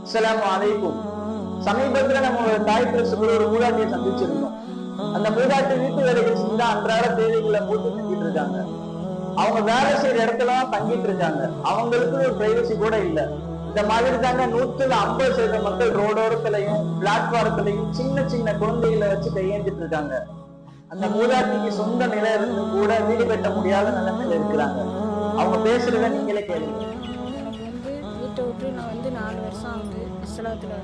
அஸ்ஸலாமு அலைக்கும். சமீபத்துல நம்ம தாய் பிரசுக்குள்ள ஒரு மூதாட்டியை சந்திச்சிருந்தோம். அந்த மூதாட்டி வீட்டு வேலைகள் செஞ்சு அன்றாட தேவைகளை போட்டு தங்கிட்டு இருக்காங்க. அவங்க வேலை செய்யற இடத்துல தங்கிட்டு இருக்காங்க. அவங்களுக்கு ஒரு பிரைவசி கூட இல்லை. இந்த மாதிரி தாங்க 150% மக்கள் ரோடோரத்திலையும் பிளாட்பாரத்திலையும் சின்ன சின்ன குழந்தைகளை வச்சு கையேந்திட்டு இருக்காங்க. அந்த மூதாட்டிக்கு சொந்த நிலை இருந்து கூட வீடு கட்ட முடியாத நிலைமையில இருக்கிறாங்க. அவங்க பேசுறத நீங்களே கேளுங்க. வீட்டை விட்டு நான் 4 வருஷம் ஆகுது. இஸ்லாத்தில்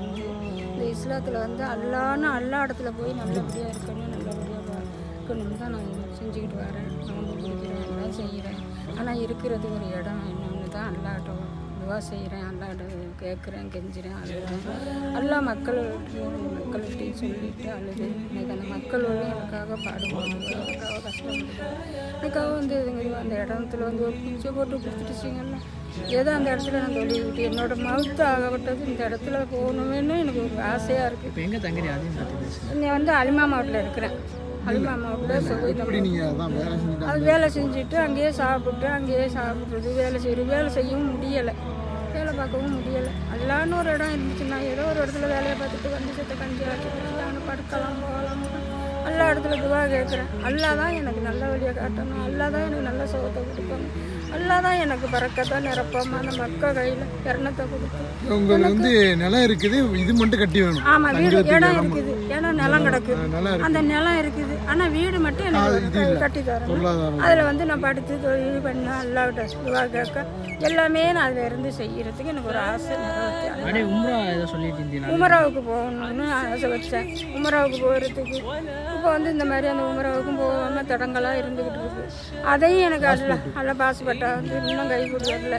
இந்த இஸ்லாத்தில் அல்லா இடத்துல போய் நல்லபடியாக இருக்கணும், நல்லபடியாக இருக்கணும்னு தான் நான் செஞ்சுக்கிட்டு வரேன். நான் முடிக்கிறேன், எல்லாம் செய்கிறேன். ஆனால் இருக்கிறது ஒரு இடம் என்னன்னு தான் அல்லாட்டம் துவா செய்கிறேன், அல்லாட்ட கேட்குறேன், கெஞ்சுறேன், அழுகிறேன். எல்லா மக்கள்கிட்டையும் சொல்லிட்டு அழுது எனக்கு அந்த மக்களோட எனக்காக பாடுபடுது, எனக்காக கஷ்டப்படுது, எனக்காக அந்த இடத்துல ஒரு பிச்சை போட்டு கொடுத்துட்டுச்சிங்கல்ல, ஏதோ அந்த இடத்துல நான் தொழில்விட்டு என்னோட மவுத்து ஆகப்பட்டது இந்த இடத்துல போகணுமேனு எனக்கு ஒரு ஆசையாக இருக்குது. இப்போ எங்கே தங்குறீங்க? அதையும் நான் அலிமா மாவட்டத்தில் இருக்கிறேன். அலிமா மாவட்டத்தில் அது வேலை செஞ்சுட்டு அங்கேயே சாப்பிட்றது, வேலை செய்யவும் முடியலை, வேலை பார்க்கவும் முடியலை. அல்லான்னு ஒரு இடம் இருந்துச்சுன்னா ஏதோ ஒரு இடத்துல வேலையை பார்த்துட்டு வந்து செத்த கஞ்சி ஆச்சுட்டு படுக்கலாம், போகலாம். எல்லா இடத்துல துவா கேட்குறேன். அல்லா தான் எனக்கு நல்ல வழியை காட்டணும், அல்லா தான் எனக்கு நல்ல சுகத்தை கொடுக்கணும், அல்லா தான் எனக்கு பறக்கத்தான் நிரப்பமான மக்கள் கையில் இரணத்தை கொடுக்கும். உங்களுக்கு நிலம் இருக்குது, இது மட்டும் கட்டி வேணும். ஆமாம், வீடு இடம் இருக்குது, இடம் நிலம் கிடக்குது, அந்த நிலம் இருக்குது. ஆனால் வீடு மட்டும் எனக்கு கட்டி தரணும். அதில் நான் படுத்து தொழில் பண்ண அல்லாவிட்ட துவா கேட்க எல்லாமே நான் அதில் இருந்து செய்யறதுக்கு எனக்கு ஒரு ஆசை நிறைவேற்றி உமராவுக்கு போகணும்னு ஆசை வச்சேன். உமராவுக்கு போகிறதுக்கு இப்போ இந்த மாதிரி அந்த உமராவுக்கும் போகாமல் தடங்களாக இருந்துக்கிட்டு இருக்கு. அதையும் எனக்கு அல்ல பாஸ்போர்ட்டா இன்னும் கைக்கூடி வரல.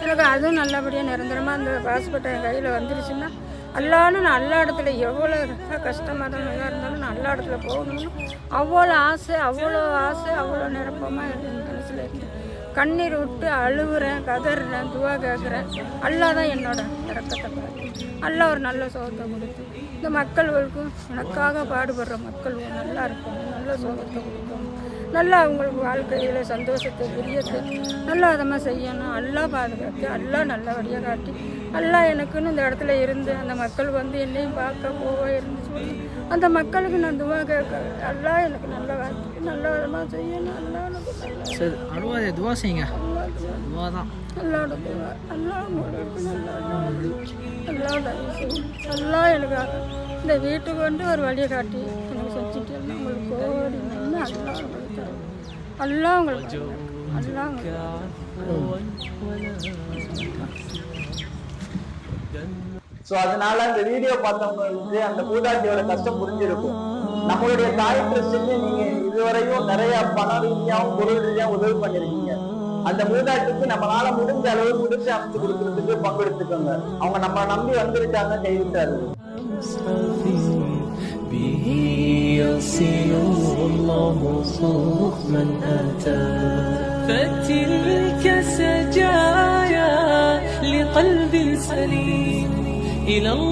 எனக்கு அதுவும் நல்லபடியாக நிரந்தரமாக அந்த பாஸ்போர்ட்டை என் கையில் வந்துருச்சுன்னா அல்லான்னு நான் எல்லா இடத்துல எவ்வளோ கஷ்டமாக தான் இருந்தாலும் நான் எல்லா இடத்துல போகணும்னு அவ்வளோ ஆசை, அவ்வளோ நிரப்பமாக இருந்து மனசில் இருந்து கண்ணீர் விட்டு அழுகுறேன், கதறேன், துவா கேட்குறேன். அல்லா தான் என்னோட இறக்கத்தை பார்த்து அல்லா ஒரு நல்ல சுகத்தை கொடுத்து இந்த மக்களுக்கும் எனக்காக பாடுபடுற மக்கள் நல்லா இருக்கணும், நல்ல சுகத்தை கொடுக்கணும், நல்லா அவங்களுக்கு வாழ்க்கையில் சந்தோஷத்தை பிரியத்தை நல்லா அதமாக செய்யணும். அல்லா பாதுகாத்து அல்லா நல்லபடியாக காட்டி அல்லா எனக்குன்னு இந்த இடத்துல இருந்து அந்த மக்கள் என்னையும் பார்க்க போக இருந்து சொல்லி அந்த மக்களுக்கு நான் துவா கேட்க அல்லா எனக்கு நல்ல வாழ்க்கை நல்ல விதமாக செய்யணும். அல்லா எனக்கு துவா செய்யுங்க. துவா தான் அல்லாட துவா. அல்லா உங்களுக்கு நல்லா அல்லா எனக்காக இந்த வீட்டுக்கு ஒரு வழியை காட்டி எனக்கு செஞ்சுட்டு உங்களுக்கு கோடி நன்மை அல்லா உங்களுக்கு தரும். அல்லா உங்களுக்கு அல்லா சோ அதனால அந்த வீடியோ பார்த்தவங்களுக்கு அந்த மூதாட்டியோட கஷ்டம் புரிஞ்சிருக்கும். நம்மளுடைய தாய் பிரச்சனை நீங்க இதுவரையும் நிறைய பண ரீதியாவும் பொருள் ரீதியாவும் உதவி பண்ணிருக்கீங்க. அந்த மூதாட்டிக்கு நம்மளால முடிஞ்ச அளவு முடிச்சு அமைச்சு கொடுக்கறதுக்கு பங்கெடுத்துக்கோங்க. அவங்க நம்ம நம்பி வந்திருக்காங்க, கைவிட்டாரு. فتلك سجايا لقلب سليم إلى الله.